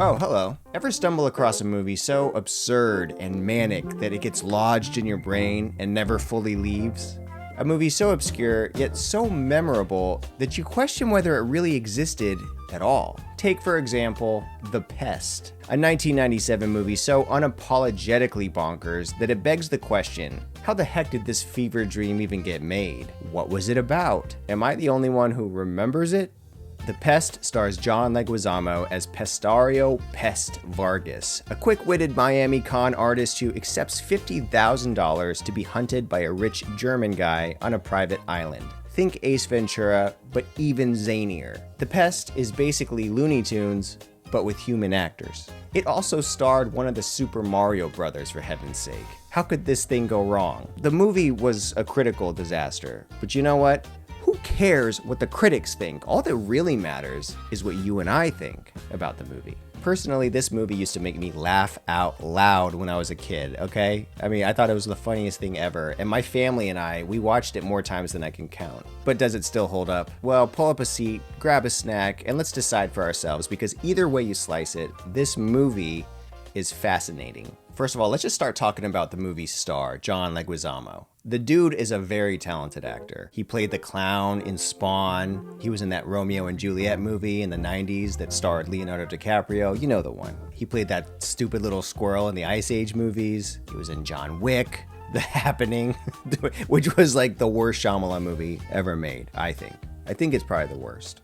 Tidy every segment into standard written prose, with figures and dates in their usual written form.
Oh, hello. Ever stumble across a movie so absurd and manic that it gets lodged in your brain and never fully leaves? A movie so obscure, yet so memorable, that you question whether it really existed at all. Take, for example, The Pest, a 1997 movie so unapologetically bonkers that it begs the question, how the heck did this fever dream even get made? What was it about? Am I the only one who remembers it? The Pest stars John Leguizamo as Pestario Pest Vargas, a quick-witted Miami con artist who accepts $50,000 to be hunted by a rich German guy on a private island. Think Ace Ventura, but even zanier. The Pest is basically Looney Tunes, but with human actors. It also starred one of the Super Mario Brothers, for heaven's sake. How could this thing go wrong? The movie was a critical disaster, but you know what? Who cares what the critics think? All that really matters is what you and I think about the movie. Personally, this movie used to make me laugh out loud when I was a kid, okay? I mean, I thought it was the funniest thing ever, and my family and I, we watched it more times than I can count. But does it still hold up? Well, pull up a seat, grab a snack, and let's decide for ourselves, because either way you slice it, this movie is fascinating. First of all, let's just start talking about the movie's star, John Leguizamo. The dude is a very talented actor. He played the clown in Spawn. He was in that Romeo and Juliet movie in the 90s that starred Leonardo DiCaprio. You know the one. He played that stupid little squirrel in the Ice Age movies. He was in John Wick, The Happening, which was like the worst Shyamalan movie ever made, I think. I think it's probably the worst.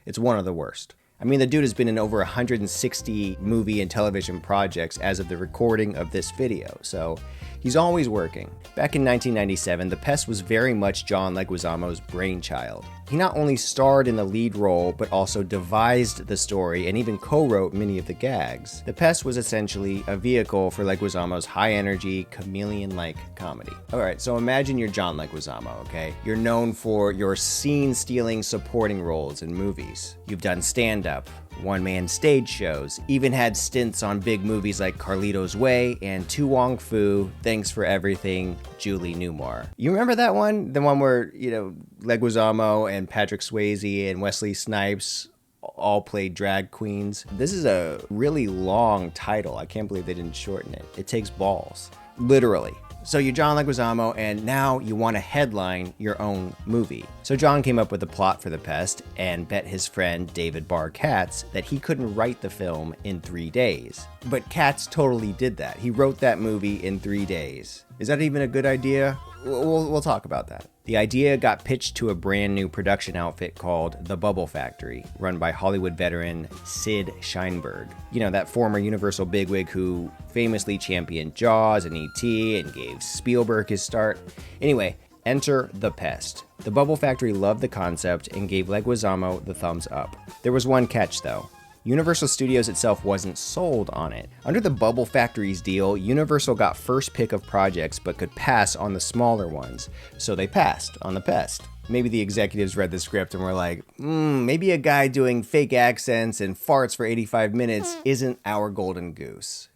It's one of the worst. I mean, the dude has been in over 160 movie and television projects as of the recording of this video, so he's always working. Back in 1997, The Pest was very much John Leguizamo's brainchild. He not only starred in the lead role, but also devised the story and even co-wrote many of the gags. The Pest was essentially a vehicle for Leguizamo's high-energy, chameleon-like comedy. Alright, so imagine you're John Leguizamo, okay? You're known for your scene-stealing supporting roles in movies. You've done stand-up, one-man stage shows, even had stints on big movies like Carlito's Way and To Wong Fu, Thanks for Everything, Julie Newmar. You remember that one? The one where, Leguizamo and Patrick Swayze and Wesley Snipes all played drag queens. This is a really long title. I can't believe they didn't shorten it. It takes balls. Literally. So you're John Leguizamo, and now you want to headline your own movie. So John came up with a plot for The Pest and bet his friend David Barr Katz that he couldn't write the film in 3 days. But Katz totally did that. He wrote that movie in 3 days. Is that even a good idea? We'll talk about that. The idea got pitched to a brand new production outfit called The Bubble Factory, run by Hollywood veteran Sid Sheinberg. You know, that former Universal bigwig who famously championed Jaws and E.T. and gave Spielberg his start. Anyway, enter The Pest. The Bubble Factory loved the concept and gave Leguizamo the thumbs up. There was one catch though. Universal Studios itself wasn't sold on it. Under the Bubble Factory's deal, Universal got first pick of projects but could pass on the smaller ones, so they passed on The Pest. Maybe the executives read the script and were like, maybe a guy doing fake accents and farts for 85 minutes isn't our golden goose.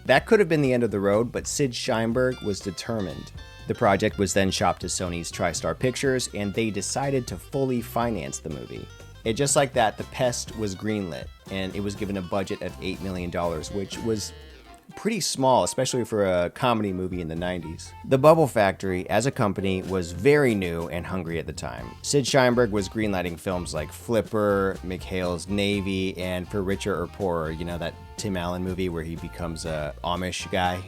That could have been the end of the road, but Sid Sheinberg was determined. The project was then shopped to Sony's TriStar Pictures, and they decided to fully finance the movie. And just like that, The Pest was greenlit, and it was given a budget of $8 million, which was pretty small, especially for a comedy movie in the 90s. The Bubble Factory, as a company, was very new and hungry at the time. Sid Sheinberg was greenlighting films like Flipper, McHale's Navy, and For Richer or Poorer, that Tim Allen movie where he becomes a Amish guy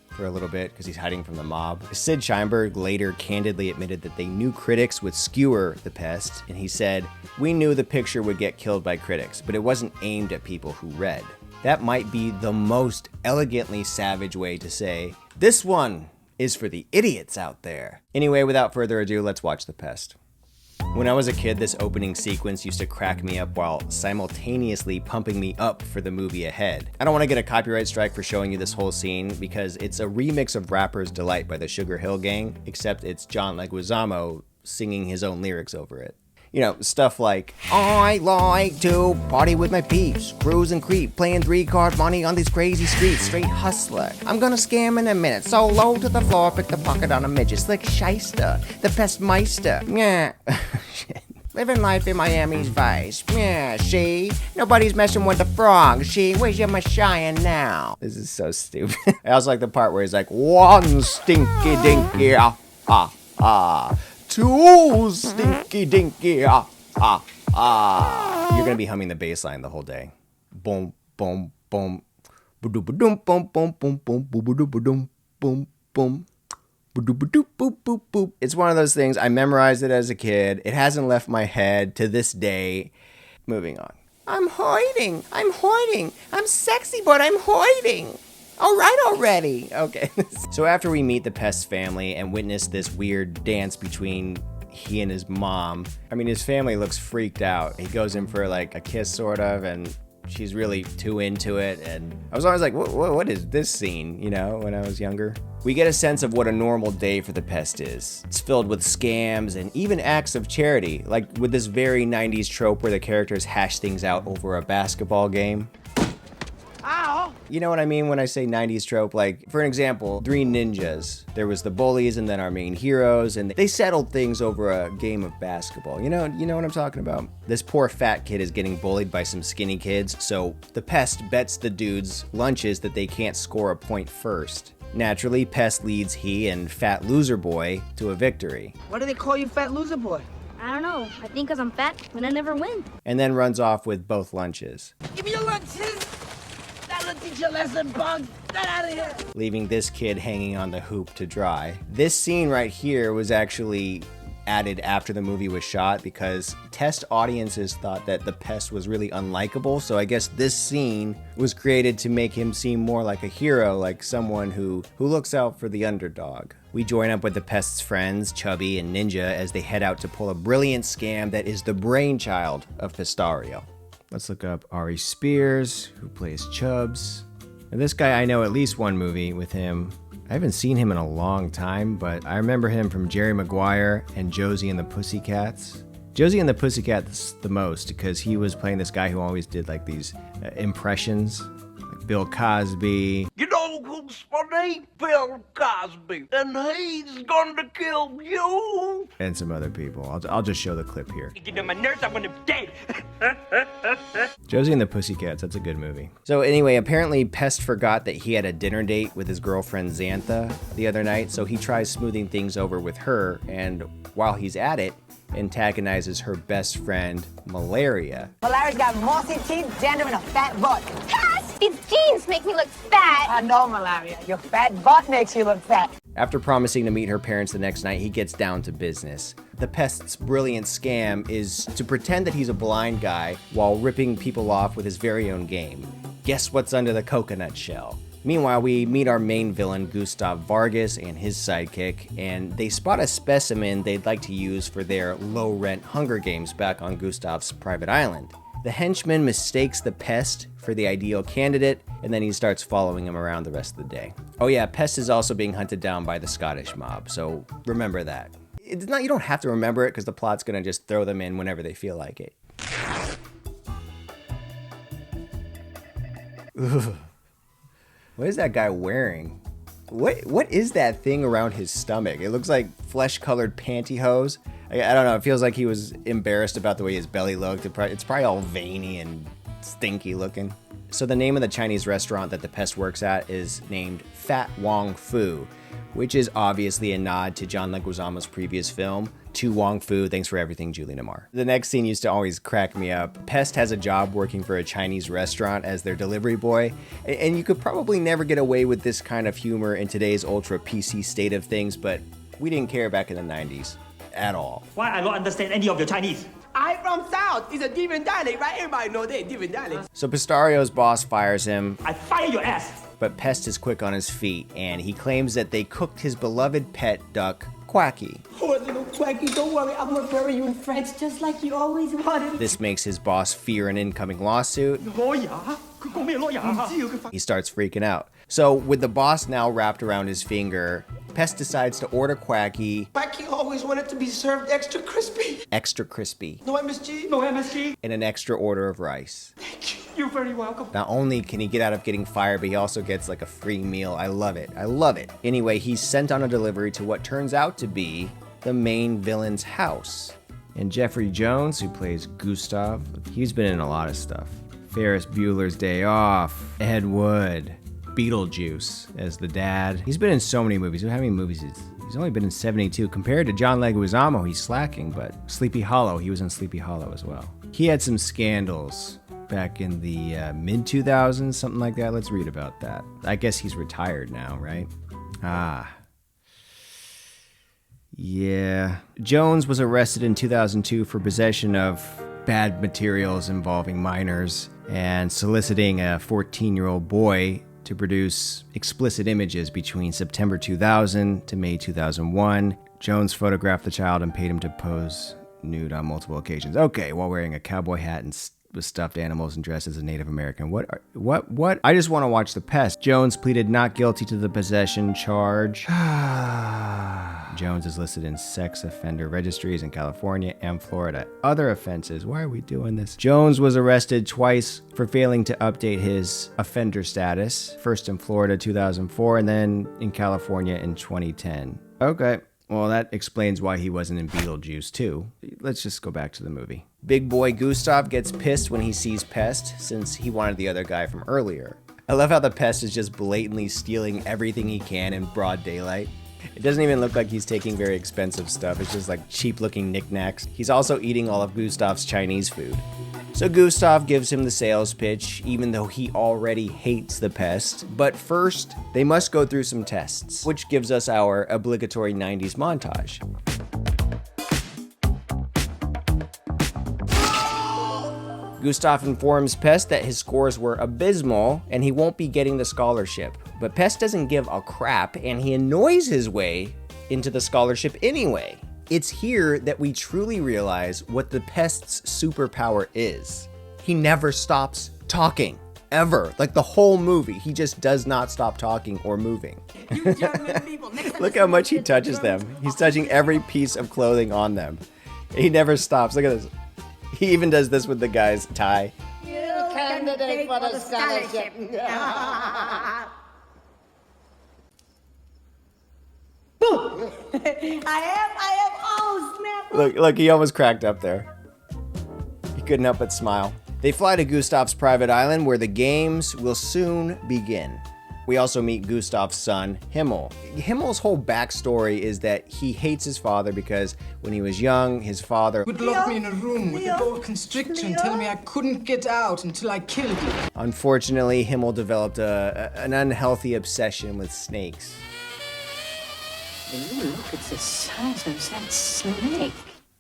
for a little bit because he's hiding from the mob. Sid Sheinberg later candidly admitted that they knew critics would skewer The Pest, and he said, "We knew the picture would get killed by critics, but it wasn't aimed at people who read." That might be the most elegantly savage way to say, this one is for the idiots out there. Anyway, without further ado, let's watch The Pest. When I was a kid, this opening sequence used to crack me up while simultaneously pumping me up for the movie ahead. I don't want to get a copyright strike for showing you this whole scene because it's a remix of Rapper's Delight by the Sugar Hill Gang, except it's John Leguizamo singing his own lyrics over it. Stuff like, I like to party with my peeps, cruise and creep, playing 3-card money on these crazy streets, straight hustler. I'm gonna scam in a minute, so low to the floor, pick the pocket on a midget, slick shyster, the pest meister, yeah. Shit. Living life in Miami's Vice. Yeah, see? Nobody's messing with the frog, see? Where's your messiah now? This is so stupid. I also like the part where he's like, one stinky dinky, two stinky dinky, You're gonna be humming the bass line the whole day. Boom, boom, boom. Boom, boom, boom, boom, boom, boom, boom, boom. It's one of those things, I memorized it as a kid. It hasn't left my head to this day. Moving on. I'm hiding. I'm sexy, but I'm hiding. All right already. Okay. So after we meet the Pest family and witness this weird dance between he and his mom, I mean, his family looks freaked out. He goes in for like a kiss sort of, and she's really too into it. And I was always like, what is this scene, you know, when I was younger? We get a sense of what a normal day for the Pest is. It's filled with scams and even acts of charity, like with this very 90s trope where the characters hash things out over a basketball game. Ow! You know what I mean when I say 90s trope? Like, for an example, Three Ninjas. There was the bullies and then our main heroes, and they settled things over a game of basketball. You know what I'm talking about? This poor fat kid is getting bullied by some skinny kids, so the Pest bets the dudes lunches that they can't score a point first. Naturally, Pest leads he and Fat Loser Boy to a victory. Why do they call you Fat Loser Boy? I don't know. I think because I'm fat and I never win. And then runs off with both lunches. Give me your lunches! That'll teach you a lesson, bug! Get out of here! Leaving this kid hanging on the hoop to dry. This scene right here was actually added after the movie was shot because test audiences thought that the Pest was really unlikable, so I guess this scene was created to make him seem more like a hero, like someone who looks out for the underdog. We join up with the Pest's friends, Chubby and Ninja, as they head out to pull a brilliant scam that is the brainchild of Pistario. Let's look up Ari Spears, who plays Chubbs. And this guy, I know at least one movie with him. I haven't seen him in a long time, but I remember him from Jerry Maguire and Josie and the Pussycats. Josie and the Pussycats the most because he was playing this guy who always did like these impressions, like Bill Cosby. You know who's funny? Bill Cosby, and he's gonna kill you. And some other people. I'll just show the clip here. You get on my nerves, I want him dead. Josie and the Pussycats, that's a good movie. So anyway, apparently Pest forgot that he had a dinner date with his girlfriend Xantha the other night, so he tries smoothing things over with her, and while he's at it, antagonizes her best friend, Malaria. Malaria's got mossy teeth, dander, and a fat butt. Pest! These jeans make me look fat. I know, Malaria. Your fat butt makes you look fat. After promising to meet her parents the next night, he gets down to business. The Pest's brilliant scam is to pretend that he's a blind guy while ripping people off with his very own game. Guess what's under the coconut shell? Meanwhile, we meet our main villain, Gustav Vargas, and his sidekick, and they spot a specimen they'd like to use for their low-rent Hunger Games back on Gustav's private island. The henchman mistakes the Pest for the ideal candidate, and then he starts following him around the rest of the day. Oh yeah, Pest is also being hunted down by the Scottish mob, so remember that. It's not, you don't have to remember it because the plot's gonna just throw them in whenever they feel like it. Ugh. What is that guy wearing? What is that thing around his stomach? It looks like flesh-colored pantyhose. I don't know, it feels like he was embarrassed about the way his belly looked. It's probably all veiny and stinky looking. So the name of the Chinese restaurant that the Pest works at is named Fat Wong Fu, which is obviously a nod to John Leguizamo's previous film, To Wong Fu, Thanks for Everything, Julie Newmar. The next scene used to always crack me up. Pest has a job working for a Chinese restaurant as their delivery boy, and you could probably never get away with this kind of humor in today's ultra PC state of things, but we didn't care back in the 90s at all. Why I don't understand any of your Chinese? I'm from South. It's a different dialect, right? Everybody know that different dialect. So Pistario's boss fires him, I fire your ass! but Pest is quick on his feet, and he claims that they cooked his beloved pet duck, Quacky. Poor little Quacky, don't worry. I'm gonna bury you in France just like you always wanted. This makes his boss fear an incoming lawsuit. 攞呀？佢講咩攞呀？唔知佢 He starts freaking out. So with the boss now wrapped around his finger, Pest decides to order Quacky Quacky always wanted to be served extra crispy. extra crispy No MSG? No MSG. and an extra order of rice. You're very welcome. Not only can he get out of getting fired, but he also gets like a free meal. I love it. I love it. Anyway, he's sent on a delivery to what turns out to be the main villain's house. And Jeffrey Jones, who plays Gustav, he's been in a lot of stuff. Ferris Bueller's Day Off, Ed Wood, Beetlejuice as the dad. He's been in so many movies. How many movies? He's only been in 72. Compared to John Leguizamo, he's slacking, but Sleepy Hollow, he was in Sleepy Hollow as well. He had some scandals back in the mid-2000s, something like that. Let's read about that. I guess he's retired now, right? Yeah. Jones was arrested in 2002 for possession of bad materials involving minors and soliciting a 14-year-old boy to produce explicit images between September 2000 to May 2001. Jones photographed the child and paid him to pose nude on multiple occasions. Okay, while wearing a cowboy hat and with stuffed animals and dressed as a Native American. What? I just want to watch The Pest. Jones pleaded not guilty to the possession charge. Jones is listed in sex offender registries in California and Florida. Other offenses. Why are we doing this? Jones was arrested twice for failing to update his offender status. First in Florida 2004 and then in California in 2010. Okay. Well, that explains why he wasn't in Beetlejuice, too. Let's just go back to the movie. Big boy Gustav gets pissed when he sees Pest, since he wanted the other guy from earlier. I love how the Pest is just blatantly stealing everything he can in broad daylight. It doesn't even look like he's taking very expensive stuff. It's just like cheap-looking knickknacks. He's also eating all of Gustav's Chinese food. So Gustav gives him the sales pitch, even though he already hates the Pest. But first, they must go through some tests, which gives us our obligatory 90s montage. Gustav informs Pest that his scores were abysmal and he won't be getting the scholarship. But Pest doesn't give a crap and he annoys his way into the scholarship anyway. It's here that we truly realize what the Pest's superpower is. He never stops talking, ever. Like the whole movie, he just does not stop talking or moving. Look how much he touches them. He's touching every piece of clothing on them. He never stops. Look at this. He even does this with the guy's tie. You candidate for the scholarship. I am. Oh, snap. Look, he almost cracked up there. He couldn't help but smile. They fly to Gustav's private island where the games will soon begin. We also meet Gustav's son, Himmel. Himmel's whole backstory is that he hates his father because when he was young, his father would lock me in a room with a door constrictor and tell me I couldn't get out until I killed you. Unfortunately, Himmel developed an unhealthy obsession with snakes. Look at the size of that snake.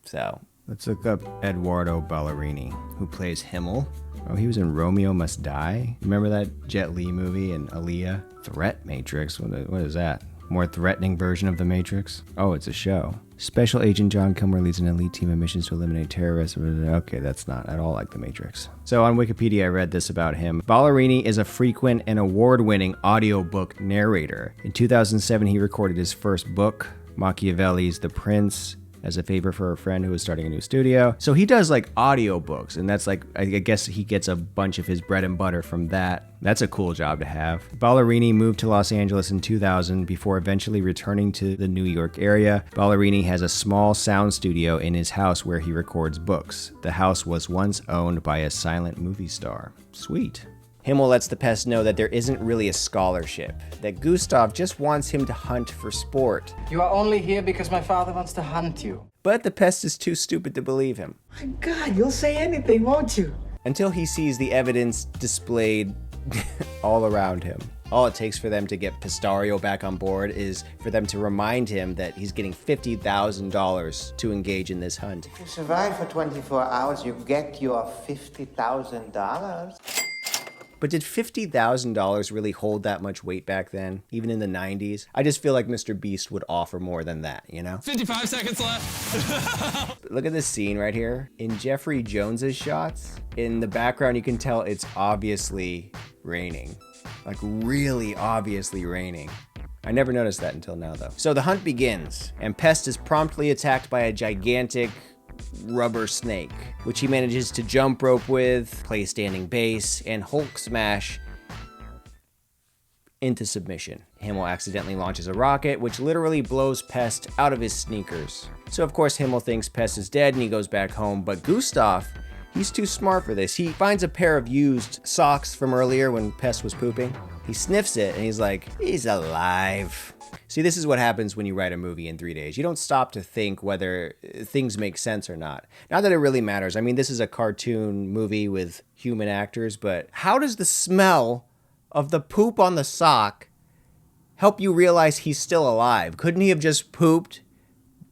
So, let's look up Eduardo Ballerini, who plays Himmel. Oh, he was in Romeo Must Die. Remember that Jet Li movie and Aaliyah? Threat Matrix, what is that? More threatening version of The Matrix? Oh, it's a show. Special Agent John Kilmer leads an elite team of missions to eliminate terrorists. Okay, that's not at all like The Matrix. So on Wikipedia, I read this about him. Ballerini is a frequent and award-winning audiobook narrator. In 2007, he recorded his first book, Machiavelli's The Prince, as a favor for a friend who was starting a new studio. So he does like audiobooks, and that's like, I guess he gets a bunch of his bread and butter from that. That's a cool job to have. Ballerini moved to Los Angeles in 2000 before eventually returning to the New York area. Ballerini has a small sound studio in his house where he records books. The house was once owned by a silent movie star. Sweet. Himmel lets the Pest know that there isn't really a scholarship, that Gustav just wants him to hunt for sport. You are only here because my father wants to hunt you. But the Pest is too stupid to believe him. My God, you'll say anything, won't you? Until he sees the evidence displayed all around him. All it takes for them to get Pistario back on board is for them to remind him that he's getting $50,000 to engage in this hunt. If you survive for 24 hours, you get your $50,000. But did $50,000 really hold that much weight back then, even in the 90s? I just feel like Mr. Beast would offer more than that, you know? 55 seconds left. Look at this scene right here. In Jeffrey Jones's shots, in the background, you can tell it's obviously raining. Like really obviously raining. I never noticed that until now, though. So the hunt begins, and Pest is promptly attacked by a gigantic rubber snake, which he manages to jump rope with, play standing bass, and Hulk smash into submission. Himmel accidentally launches a rocket, which literally blows Pest out of his sneakers. So of course Himmel thinks Pest is dead and he goes back home, but Gustav, he's too smart for this. He finds a pair of used socks from earlier when Pest was pooping. He sniffs it and he's like, he's alive. See, this is what happens when you write a movie in 3 days. You don't stop to think whether things make sense or not. Not that it really matters. I mean, this is a cartoon movie with human actors, but how does the smell of the poop on the sock help you realize he's still alive? Couldn't he have just pooped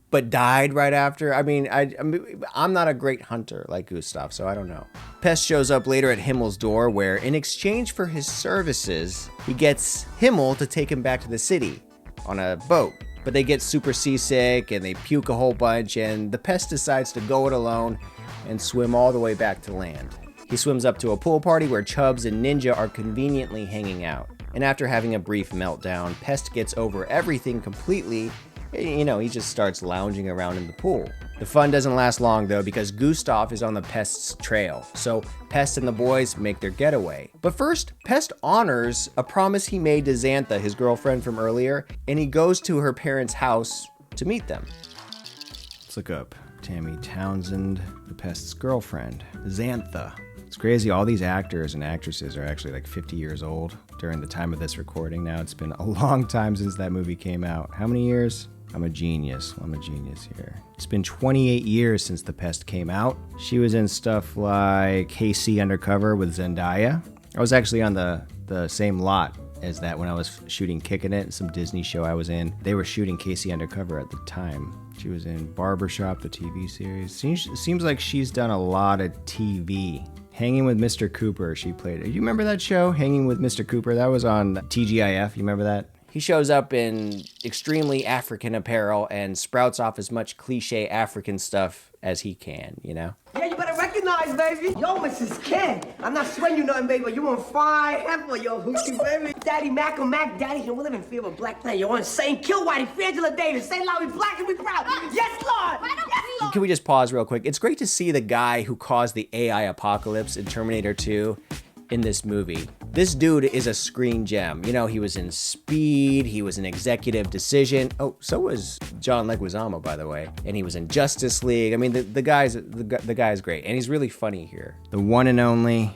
but died right after? I mean, I'm not a great hunter like Gustav, so I don't know. Pest shows up later at Himmel's door where, in exchange for his services, he gets Himmel to take him back to the city on a boat. But they get super seasick and they puke a whole bunch, and the Pest decides to go it alone and swim all the way back to land. He swims up to a pool party where Chubbs and Ninja are conveniently hanging out. And after having a brief meltdown, Pest gets over everything completely. You know, he just starts lounging around in the pool. The fun doesn't last long though, because Gustav is on the Pest's trail. So Pest and the boys make their getaway. But first, Pest honors a promise he made to Xantha, his girlfriend from earlier, and he goes to her parents' house to meet them. Let's look up Tammy Townsend, the Pest's girlfriend, Xantha. It's crazy, all these actors and actresses are actually like 50 years old during the time of this recording now. It's been a long time since that movie came out. How many years? I'm a genius here. It's been 28 years since The Pest came out. She was in stuff like KC Undercover with Zendaya. I was actually on the same lot as that when I was shooting Kickin' It, some Disney show I was in. They were shooting KC Undercover at the time. She was in Barbershop, the TV series. Seems like she's done a lot of TV. Hanging with Mr. Cooper, she played. Do you remember that show, Hanging with Mr. Cooper? That was on TGIF. You remember that? He shows up in extremely African apparel and sprouts off as much cliche African stuff as he can, you know? Yeah, you better recognize, baby. Yo, Mrs. Ken. I'm not sweating you nothing, baby, but you on fire heifer, yo, hoochie, baby. Daddy Mac or Mac Daddy, you live in fear of a black planet. You're insane. Kill Whitey, Angela Davis. Say loud, we black and we proud. Yes, Lord. Yes, Lord. Can we just pause real quick? It's great to see the guy who caused the AI apocalypse in Terminator 2 in this movie. This dude is a screen gem. You know, he was in Speed, he was in Executive Decision. Oh, so was John Leguizamo, by the way. And he was in Justice League. I mean, the guy's great, and he's really funny here. The one and only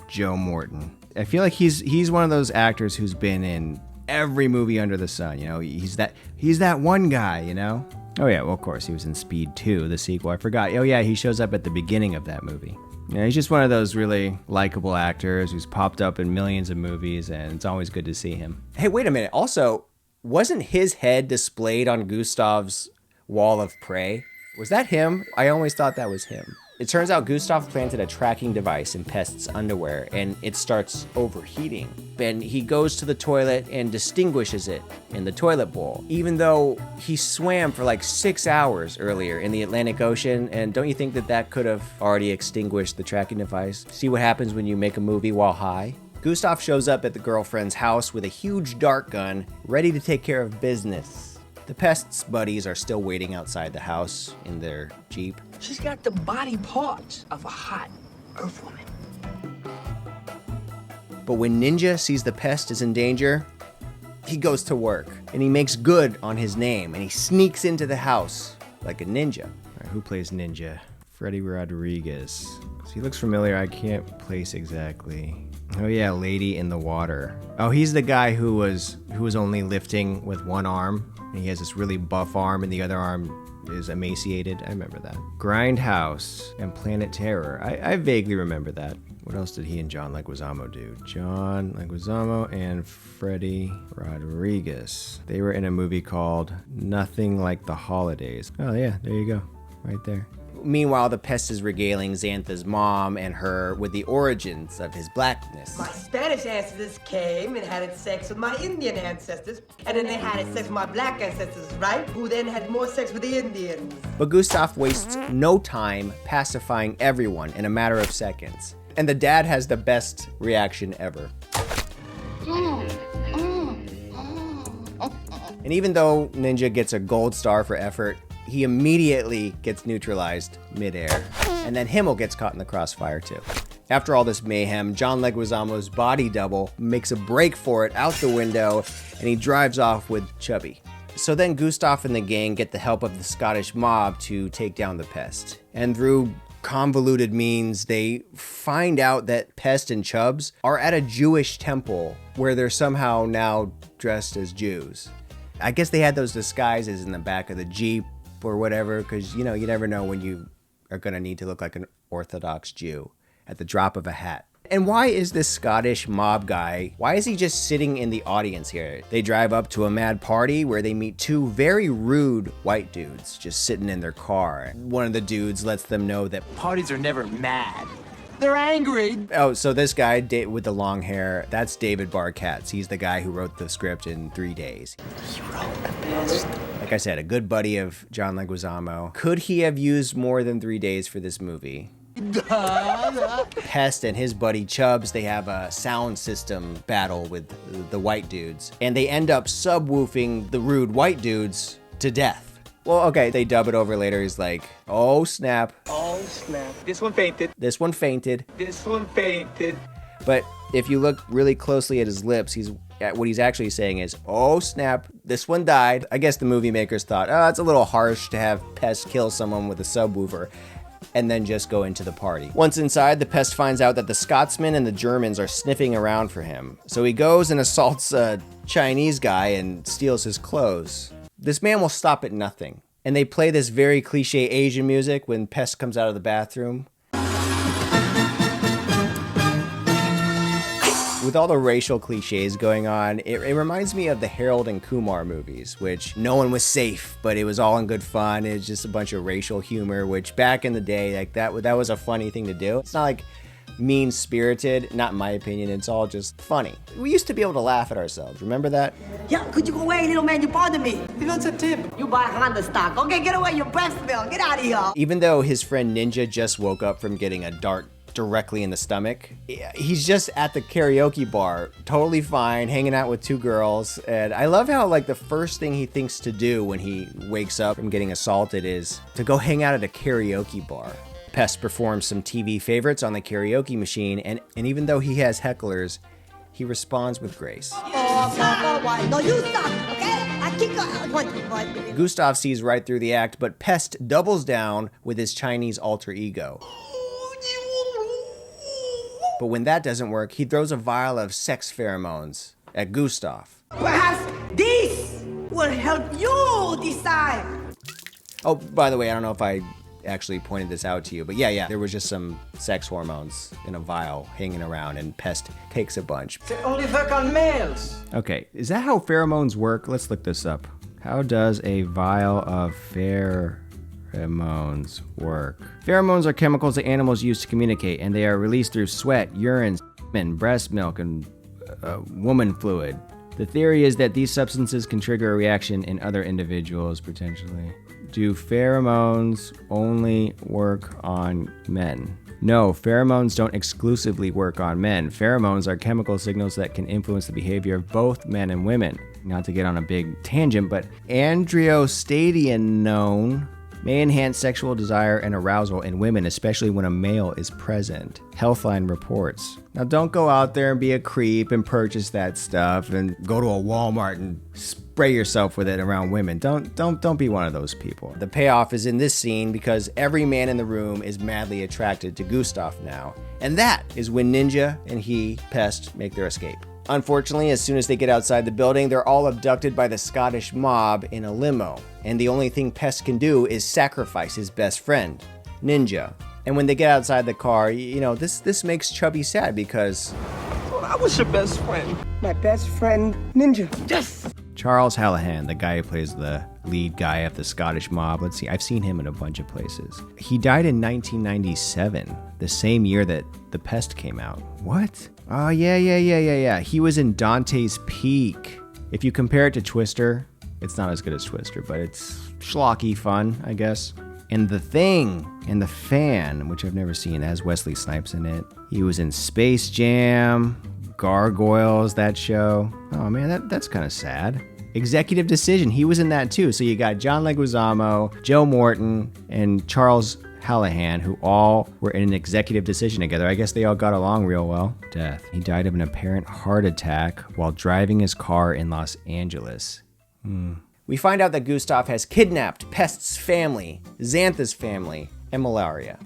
Joe Morton. I feel like he's one of those actors who's been in every movie under the sun. You know, he's that one guy, you know? Oh yeah, well of course he was in Speed 2, the sequel. I forgot. Oh yeah, he shows up at the beginning of that movie. Yeah, he's just one of those really likable actors who's popped up in millions of movies, and it's always good to see him. Hey, wait a minute. Also, wasn't his head displayed on Gustav's wall of prey? Was that him? I always thought that was him. It turns out Gustav planted a tracking device in Pest's underwear, and it starts overheating. And he goes to the toilet and distinguishes it in the toilet bowl, even though he swam for like 6 hours earlier in the Atlantic Ocean. And don't you think that could have already extinguished the tracking device? See what happens when you make a movie while high? Gustav shows up at the girlfriend's house with a huge dart gun, ready to take care of business. The Pest's buddies are still waiting outside the house in their Jeep. She's got the body parts of a hot earth woman. But when Ninja sees the Pest is in danger, he goes to work, and he makes good on his name, and he sneaks into the house like a ninja. All right, who plays Ninja? Freddy Rodriguez. He looks familiar, I can't place exactly. Oh yeah, Lady in the Water. Oh, he's the guy who was only lifting with one arm. And he has this really buff arm and the other arm is emaciated. I remember that. Grindhouse and Planet Terror. I vaguely remember that. What else did he and John Leguizamo do? John Leguizamo and Freddy Rodriguez. They were in a movie called Nothing Like the Holidays. Oh yeah, there you go. Right there. Meanwhile, the Pest is regaling Xantha's mom and her with the origins of his blackness. My Spanish ancestors came and had sex with my Indian ancestors, and then they had sex with my black ancestors, right? Who then had more sex with the Indians. But Gustav wastes no time pacifying everyone in a matter of seconds. And the dad has the best reaction ever. And even though Ninja gets a gold star for effort, he immediately gets neutralized midair. And then Himmel gets caught in the crossfire too. After all this mayhem, John Leguizamo's body double makes a break for it out the window, and he drives off with Chubby. So then Gustav and the gang get the help of the Scottish mob to take down the Pest. And through convoluted means, they find out that Pest and Chubbs are at a Jewish temple where they're somehow now dressed as Jews. I guess they had those disguises in the back of the Jeep or whatever, because, you know, you never know when you are going to need to look like an Orthodox Jew at the drop of a hat. And why is this Scottish mob guy, why is he just sitting in the audience here? They drive up to a mad party where they meet two very rude white dudes just sitting in their car. One of the dudes lets them know that parties are never mad. They're angry. Oh, so this guy with the long hair, that's David Barkatz. He's the guy who wrote the script in 3 days. He wrote the best. Like I said, a good buddy of John Leguizamo. Could he have used more than 3 days for this movie? Pest and his buddy Chubbs, they have a sound system battle with the white dudes, and they end up subwoofing the rude white dudes to death. Well, okay, they dub it over later. He's like, oh snap. Oh snap. This one fainted. This one fainted. This one fainted. But if you look really closely at his lips, what he's actually saying is, oh snap, this one died. I guess the movie makers thought, oh, it's a little harsh to have Pest kill someone with a subwoofer and then just go into the party. Once inside, the Pest finds out that the Scotsmen and the Germans are sniffing around for him. So he goes and assaults a Chinese guy and steals his clothes. This man will stop at nothing. And they play this very cliche Asian music when Pest comes out of the bathroom. With all the racial cliches going on, it reminds me of the Harold and Kumar movies, which no one was safe, but it was all in good fun. It's just a bunch of racial humor, which back in the day, like that was a funny thing to do. It's not like mean-spirited, not in my opinion, it's all just funny. We used to be able to laugh at ourselves, remember that? Yeah, could you go away, little man? You bother me. He wants a tip. You buy Honda stock. Okay, get away, your breath smell. Get out of here. Even though his friend Ninja just woke up from getting a dart directly in the stomach, he's just at the karaoke bar, totally fine, hanging out with two girls. And I love how, like, the first thing he thinks to do when he wakes up from getting assaulted is to go hang out at a karaoke bar. Pest performs some TV favorites on the karaoke machine, and even though he has hecklers, he responds with grace. No, you stop, okay? I kick her out. Gustav sees right through the act, but Pest doubles down with his Chinese alter ego. But when that doesn't work, he throws a vial of sex pheromones at Gustav. Perhaps this will help you decide. Oh, by the way, I don't know if I actually pointed this out to you, but yeah, there was just some sex hormones in a vial hanging around, and Pest takes a bunch. They only work on males. Okay, is that how pheromones work? Let's look this up. How does a vial of pheromones work? Pheromones are chemicals that animals use to communicate, and they are released through sweat, urine, semen, breast milk, and woman fluid. The theory is that these substances can trigger a reaction in other individuals, potentially. Do pheromones only work on men? No, pheromones don't exclusively work on men. Pheromones are chemical signals that can influence the behavior of both men and women. Not to get on a big tangent, but androstenedione may enhance sexual desire and arousal in women, especially when a male is present. Healthline reports. Now don't go out there and be a creep and purchase that stuff and go to a Walmart and spray yourself with it around women. Don't be one of those people. The payoff is in this scene because every man in the room is madly attracted to Gustav now. And that is when Ninja and he, Pest, make their escape. Unfortunately, as soon as they get outside the building, they're all abducted by the Scottish mob in a limo. And the only thing Pest can do is sacrifice his best friend, Ninja. And when they get outside the car, you know, this makes Chubby sad because I was your best friend. My best friend, Ninja. Yes! Charles Hallahan, the guy who plays the lead guy of the Scottish mob, let's see, I've seen him in a bunch of places. He died in 1997, the same year that The Pest came out. What? Oh, yeah. He was in Dante's Peak. If you compare it to Twister, it's not as good as Twister, but it's schlocky fun, I guess. And The Thing and The Fan, which I've never seen, has Wesley Snipes in it. He was in Space Jam, Gargoyles, that show. Oh man, that's kind of sad. Executive Decision, he was in that too. So you got John Leguizamo, Joe Morton, and Charles Hallahan, who all were in an executive decision together. I guess they all got along real well. Death. He died of an apparent heart attack while driving his car in Los Angeles. We find out that Gustav has kidnapped Pest's family, Xantha's family, and malaria.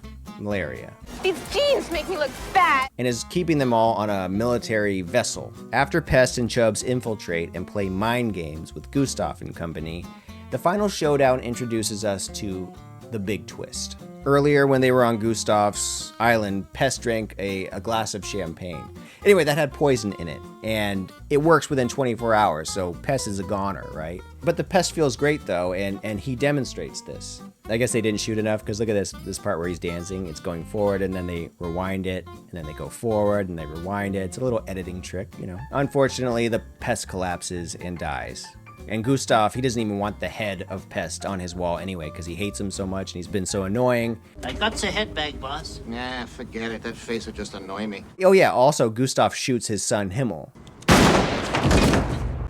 These jeans make me look fat. And is keeping them all on a military vessel. After Pest and Chubbs infiltrate and play mind games with Gustav and company, the final showdown introduces us to the big twist. Earlier, when they were on Gustav's island, Pest drank a glass of champagne. Anyway, that had poison in it, and it works within 24 hours, so Pest is a goner, right? But the Pest feels great, though, and he demonstrates this. I guess they didn't shoot enough, because look at this part where he's dancing. It's going forward, and then they rewind it, and then they go forward, and they rewind it. It's a little editing trick, you know. Unfortunately, the Pest collapses and dies. And Gustav, he doesn't even want the head of Pest on his wall anyway, because he hates him so much and he's been so annoying. I got a head bag, boss. Nah, forget it. That face would just annoy me. Oh yeah, also Gustav shoots his son Himmel.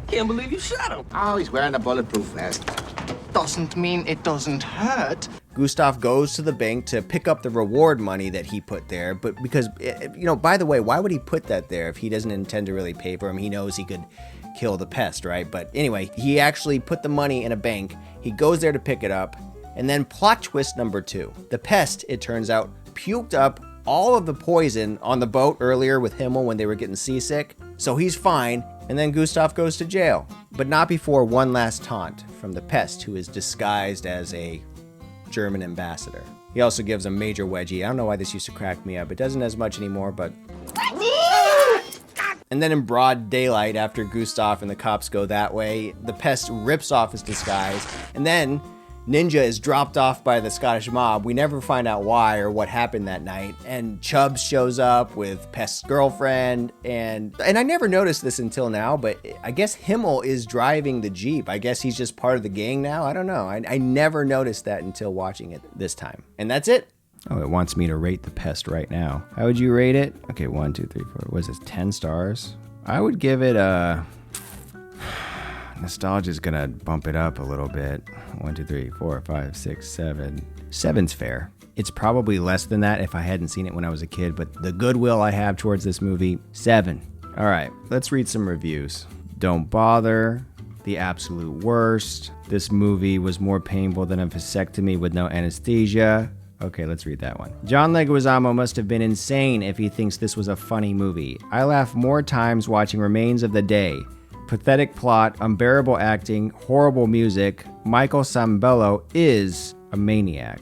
Can't believe you shot him. Oh, he's wearing a bulletproof vest. Doesn't mean it doesn't hurt. Gustav goes to the bank to pick up the reward money that he put there, but because, you know, by the way, why would he put that there if he doesn't intend to really pay for him? He knows he could kill the Pest, right? But anyway, he actually put the money in a bank. He goes there to pick it up, and then plot twist number 2. The Pest, it turns out, puked up all of the poison on the boat earlier with Himmel when they were getting seasick, so he's fine, and then Gustav goes to jail. But not before one last taunt from the Pest, who is disguised as a German ambassador. He also gives a major wedgie. I don't know why this used to crack me up. It doesn't as much anymore, but... And then in broad daylight, after Gustav and the cops go that way, the Pest rips off his disguise, and then Ninja is dropped off by the Scottish mob. We never find out why or what happened that night. And Chubbs shows up with Pest's girlfriend, and I never noticed this until now, but I guess Himmel is driving the Jeep. I guess he's just part of the gang now. I don't know. I never noticed that until watching it this time. And that's it. Oh, it wants me to rate the Pest right now. How would you rate it? Okay, 1, 2, 3, 4. What is this, 10 stars? I would give it a... Nostalgia's gonna bump it up a little bit. 1, 2, 3, 4, 5, 6, 7. 7's fair. It's probably less than that if I hadn't seen it when I was a kid, but the goodwill I have towards this movie, 7. All right, let's read some reviews. Don't bother. The absolute worst. This movie was more painful than a vasectomy with no anesthesia. Okay, let's read that one. John Leguizamo must have been insane if he thinks this was a funny movie. I laugh more times watching Remains of the Day. Pathetic plot, unbearable acting, horrible music. Michael Sambello is a maniac.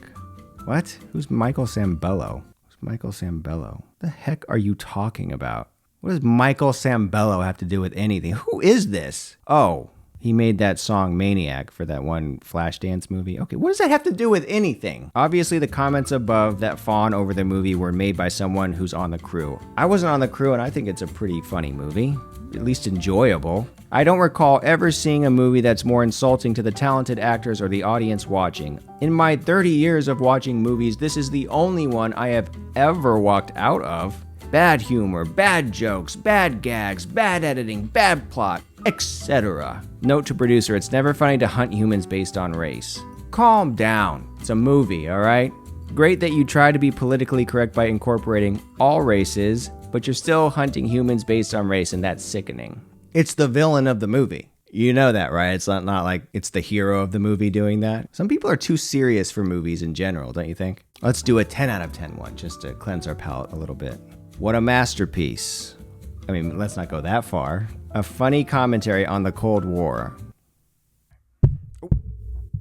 What? Who's Michael Sambello? Who's Michael Sambello? The heck are you talking about? What does Michael Sambello have to do with anything? Who is this? Oh, he made that song Maniac for that one Flashdance movie. Okay, what does that have to do with anything? Obviously, the comments above that fawn over the movie were made by someone who's on the crew. I wasn't on the crew, and I think it's a pretty funny movie. At least enjoyable. I don't recall ever seeing a movie that's more insulting to the talented actors or the audience watching. In my 30 years of watching movies, this is the only one I have ever walked out of. Bad humor, bad jokes, bad gags, bad editing, bad plot, etc. Note to producer, it's never funny to hunt humans based on race. Calm down. It's a movie, alright? Great that you try to be politically correct by incorporating all races, but you're still hunting humans based on race, and that's sickening. It's the villain of the movie. You know that, right? It's not like it's the hero of the movie doing that. Some people are too serious for movies in general, don't you think? Let's do a 10 out of 10 one, just to cleanse our palate a little bit. What a masterpiece. I mean, let's not go that far. A funny commentary on the Cold War.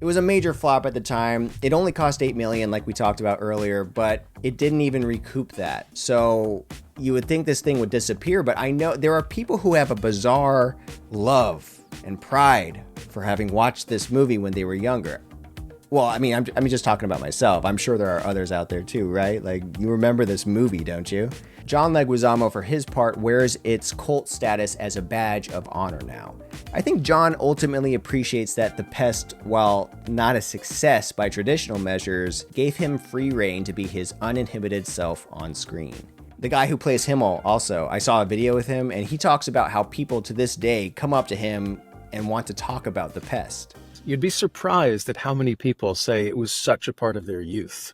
It was a major flop at the time. It only cost $8 million, like we talked about earlier, but it didn't even recoup that. So you would think this thing would disappear, but I know there are people who have a bizarre love and pride for having watched this movie when they were younger. Well, I mean, I'm just talking about myself. I'm sure there are others out there too, right? Like, you remember this movie, don't you? John Leguizamo, for his part, wears its cult status as a badge of honor now. I think John ultimately appreciates that The Pest, while not a success by traditional measures, gave him free rein to be his uninhibited self on screen. The guy who plays Himmel also, I saw a video with him, and he talks about how people to this day come up to him and want to talk about The Pest. You'd be surprised at how many people say it was such a part of their youth.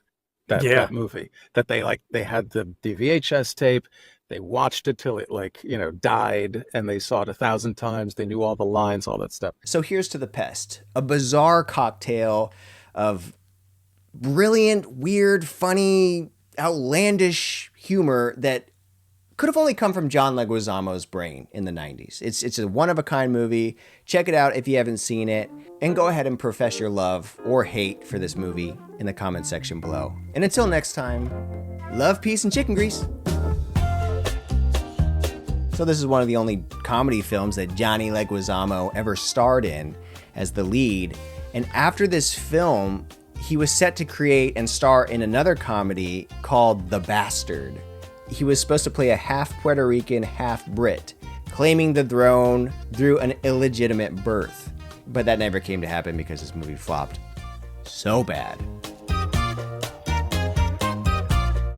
that movie. That they had the VHS tape. They watched it till it died, and they saw it 1,000 times. They knew all the lines, all that stuff. So here's to The Pest, a bizarre cocktail of brilliant, weird, funny, outlandish humor that could have only come from John Leguizamo's brain in the 90s. It's a one-of-a-kind movie. Check it out if you haven't seen it, and go ahead and profess your love or hate for this movie in the comment section below. And until next time, love, peace, and chicken grease. So this is one of the only comedy films that Johnny Leguizamo ever starred in as the lead. And after this film, he was set to create and star in another comedy called The Bastard. He was supposed to play a half Puerto Rican, half Brit, claiming the throne through an illegitimate birth. But that never came to happen because this movie flopped so bad.